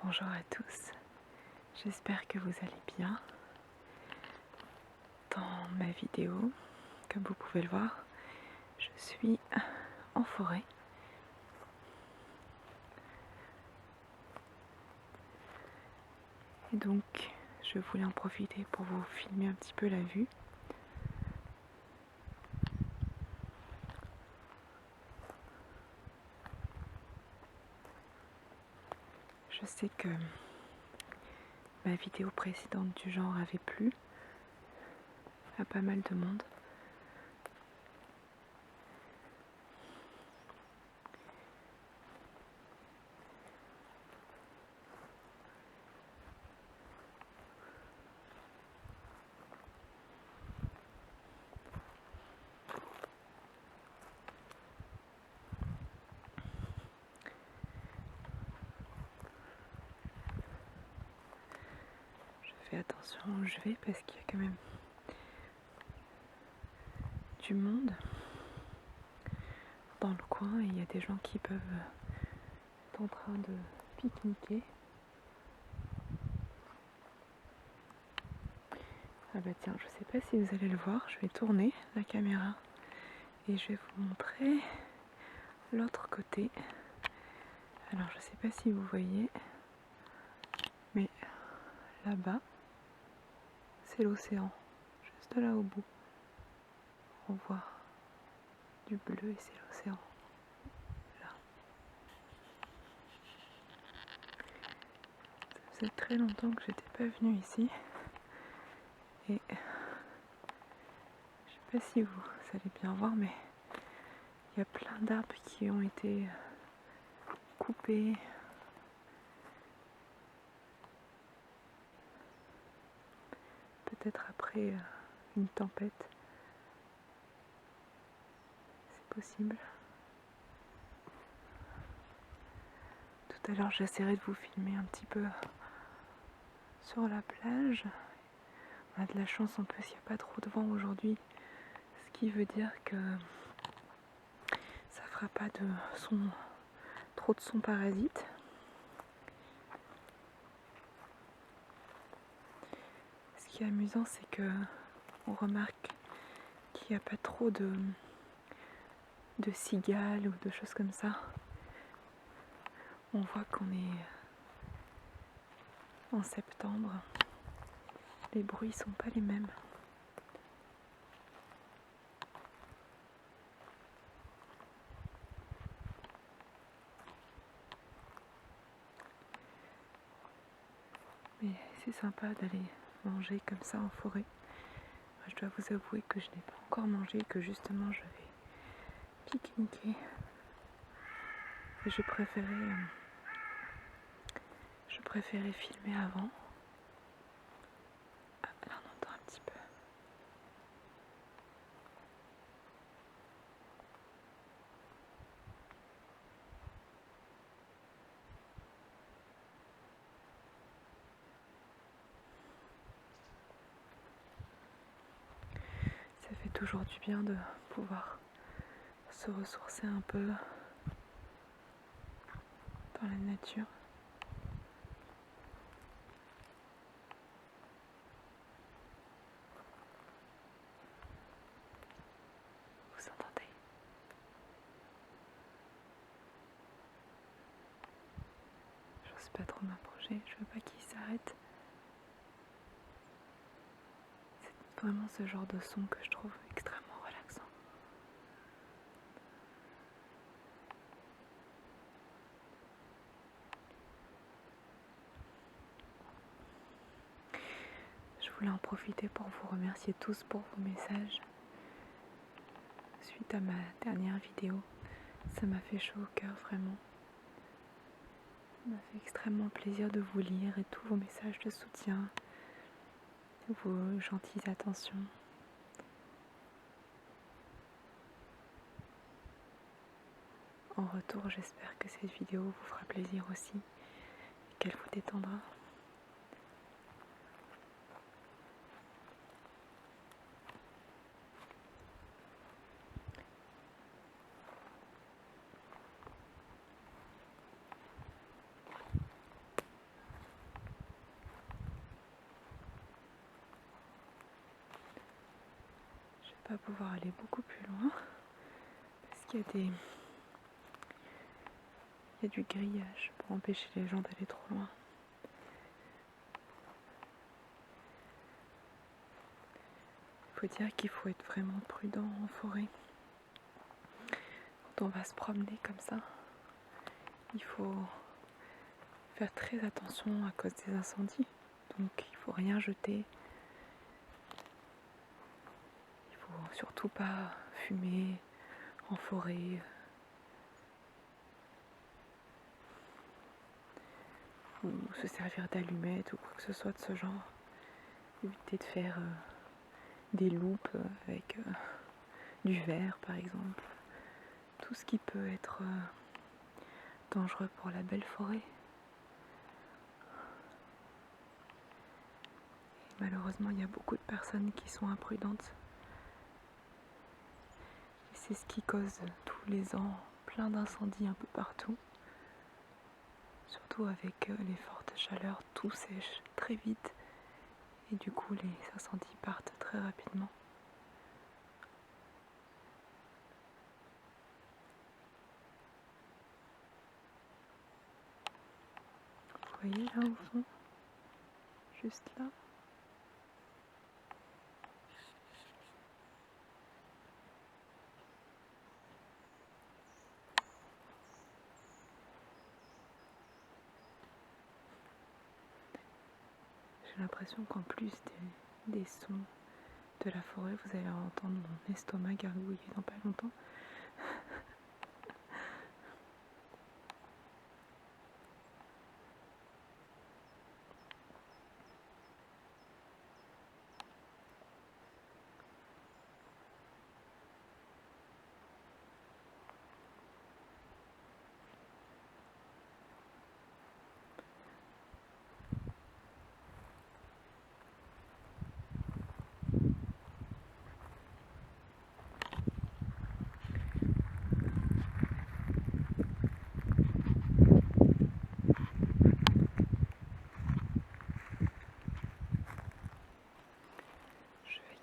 Bonjour à tous, j'espère que vous allez bien. Dans ma vidéo, comme vous pouvez le voir, je suis en forêt. Et donc, je voulais en profiter pour vous filmer un petit peu la vue. Je sais que ma vidéo précédente du genre avait plu à pas mal de monde. Je fais attention où je vais parce qu'il y a quand même du monde dans le coin et il y a des gens qui peuvent être en train de pique-niquer. Ah bah tiens, je sais pas si vous allez le voir, je vais tourner la caméra et je vais vous montrer l'autre côté. Alors je sais pas si vous voyez, mais là-bas, c'est l'océan, juste là au bout. On voit du bleu et c'est l'océan. Là. Ça faisait très longtemps que j'étais pas venue ici. Et je sais pas si vous allez bien voir, mais il y a plein d'arbres qui ont été coupés. Peut-être après une tempête. C'est possible. Tout à l'heure, j'essaierai de vous filmer un petit peu sur la plage. On a de la chance en plus, il n'y a pas trop de vent aujourd'hui. Ce qui veut dire que ça fera pas de son, trop de son parasite. Ce qui est amusant, c'est que on remarque qu'il n'y a pas trop de cigales ou de choses comme ça. On voit qu'on est en septembre. Les bruits sont pas les mêmes. Mais c'est sympa d'aller manger comme ça en forêt. Moi, je dois vous avouer que je n'ai pas encore mangé, que justement je vais pique-niquer. Et je préférais filmer avant. Ah, là on entend un petit peu. Ça fait toujours du bien de pouvoir se ressourcer un peu dans la nature. Vous entendez? J'ose pas trop m'approcher, je veux pas qu'il s'arrête. C'est vraiment ce genre de son que je trouve extrêmement relaxant. Je voulais en profiter pour vous remercier tous pour vos messages. Suite à ma dernière vidéo, ça m'a fait chaud au cœur vraiment. Ça m'a fait extrêmement plaisir de vous lire et tous vos messages de soutien, vos gentilles attentions. En retour, j'espère que cette vidéo vous fera plaisir aussi et qu'elle vous détendra. pas pouvoir aller beaucoup plus loin parce qu'il y a du grillage pour empêcher les gens d'aller trop loin. Il faut dire qu'il faut être vraiment prudent en forêt. Quand on va se promener comme ça, il faut faire très attention à cause des incendies. Donc il faut rien jeter. Il faut surtout pas fumer en forêt. Ou se servir d'allumettes ou quoi que ce soit de ce genre. Éviter de faire des loupes avec du verre par exemple. Tout ce qui peut être dangereux pour la belle forêt. Et malheureusement, il y a beaucoup de personnes qui sont imprudentes. Et c'est ce qui cause tous les ans plein d'incendies un peu partout. Surtout avec les fortes chaleurs, tout sèche très vite. Et du coup, les incendies partent très rapidement. Vous voyez là au fond, juste là. J'ai l'impression qu'en plus des sons de la forêt, vous allez entendre mon estomac gargouiller dans pas longtemps.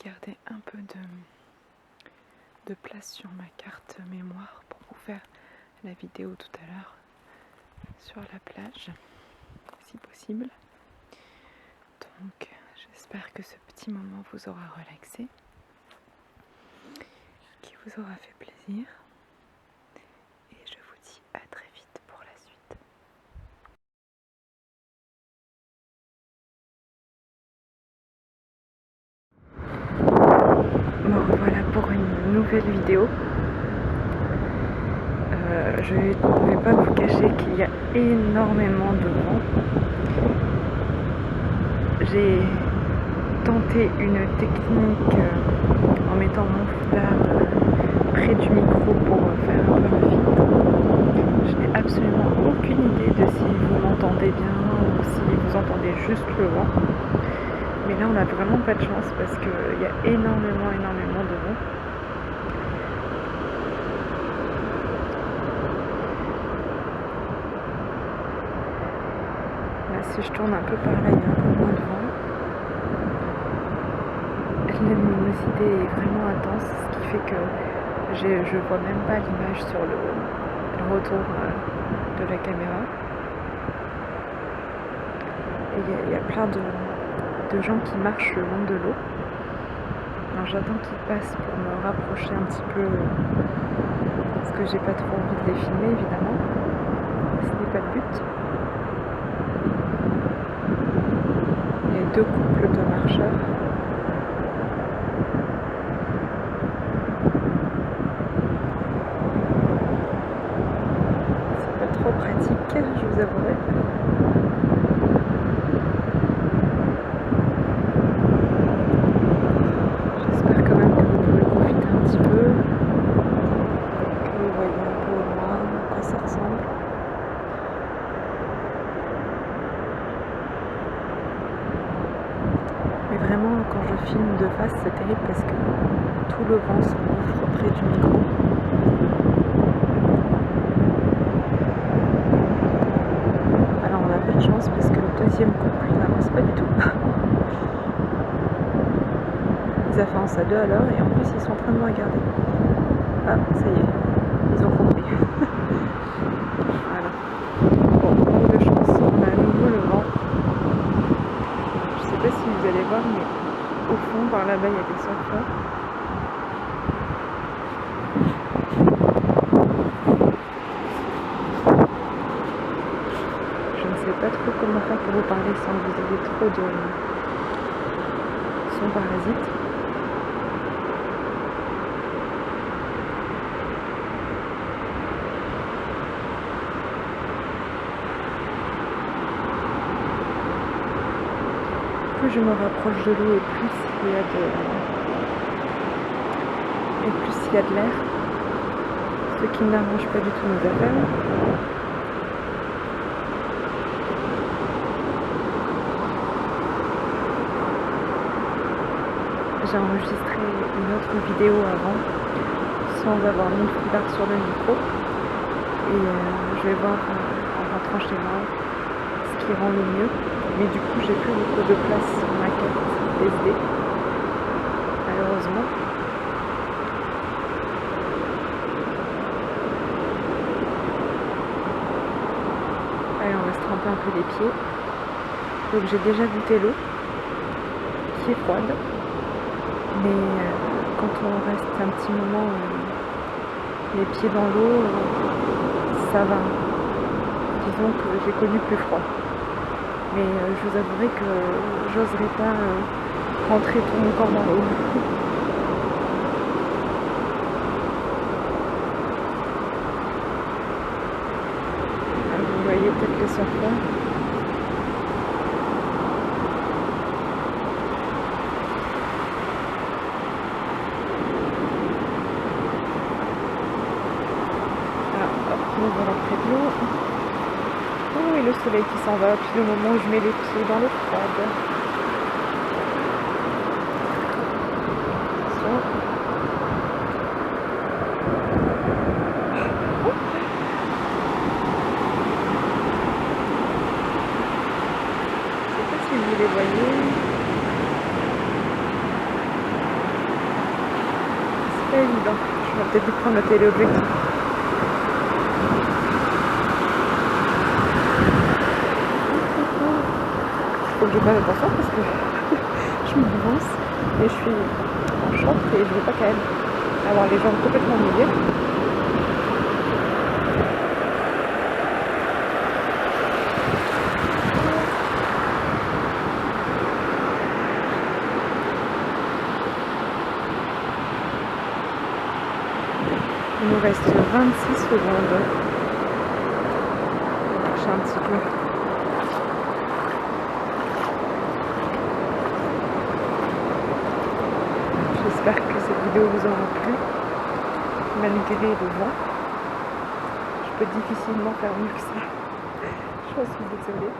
Garder un peu de place sur ma carte mémoire pour vous faire la vidéo tout à l'heure sur la plage, si possible. Donc j'espère que ce petit moment vous aura relaxé, qui vous aura fait plaisir. Et je vous dis à très vite pour la suite. Bon, voilà pour une nouvelle vidéo. Je ne vais pas vous cacher qu'il y a énormément de vent. J'ai tenté une technique en mettant mon foulard près du micro pour faire un peu un filtre. Je n'ai absolument aucune idée de si vous m'entendez bien ou si vous entendez juste le vent. Mais là on n'a vraiment pas de chance parce qu'il y a énormément de vent. Là si je tourne un peu par là, il y a un peu moins de vent. La luminosité est vraiment intense, ce qui fait que je vois même pas l'image sur le retour de la caméra. Et il y a plein de gens qui marchent le long de l'eau. Alors j'attends qu'ils passent pour me rapprocher un petit peu, parce que j'ai pas trop envie de les filmer évidemment. Ce n'est pas le but. Il y a 2 couples de marcheurs. C'est pas trop pratique, je vous avouerai. J'espère quand même que vous pouvez profiter un petit peu, que vous voyez un peu au loin à quoi ça ressemble. Mais vraiment, quand je filme de face, c'est terrible parce que tout le vent s'engouffre près du micro. Alors on a peu de chance parce que le deuxième couple n'avance pas du tout. Ça fait en avance à 2 à l'heure et en plus ils sont en train de me regarder. Ah, ça y est, ils ont compris. Voilà. Bon, manque de chance, on a à nouveau le vent. Je sais pas si vous allez voir, mais au fond, par là-bas, il y a des surfeurs. Je ne sais pas trop comment faire pour vous parler sans que vous ayez trop de son parasite. Plus je me rapproche de l'eau et plus il y a de l'air, ce qui n'arrange pas du tout nos affaires. J'ai enregistré une autre vidéo avant sans avoir mis le foulard sur le micro et je vais voir en rentrant chez moi ce qui rend le mieux, mais du coup j'ai plus beaucoup de place sur ma carte SD malheureusement. Allez, on va se tremper un peu les pieds. Donc j'ai déjà goûté l'eau qui est froide, mais quand on reste un petit moment les pieds dans l'eau, ça va. Disons que j'ai connu plus froid. Mais je vous avouerai que j'oserais pas rentrer tout mon corps dans l'eau. Vous voyez peut-être les surfeurs. On va rentrer de l'eau. Oh, et le soleil qui s'en va, puis le moment où je mets les pieds dans l'eau froide. Attention. Je sais pas si vous les voyez. C'est pas évident. Je vais peut-être prendre le téléobjectif. Faut que je fasse attention parce que je m'avance et je suis en short et je veux pas quand même avoir les jambes complètement mouillées. Il nous reste 26 secondes. On va marcher un petit peu. J'espère que cette vidéo vous aura plu, malgré le vent. Je peux difficilement faire mieux que ça. Je suis désolée.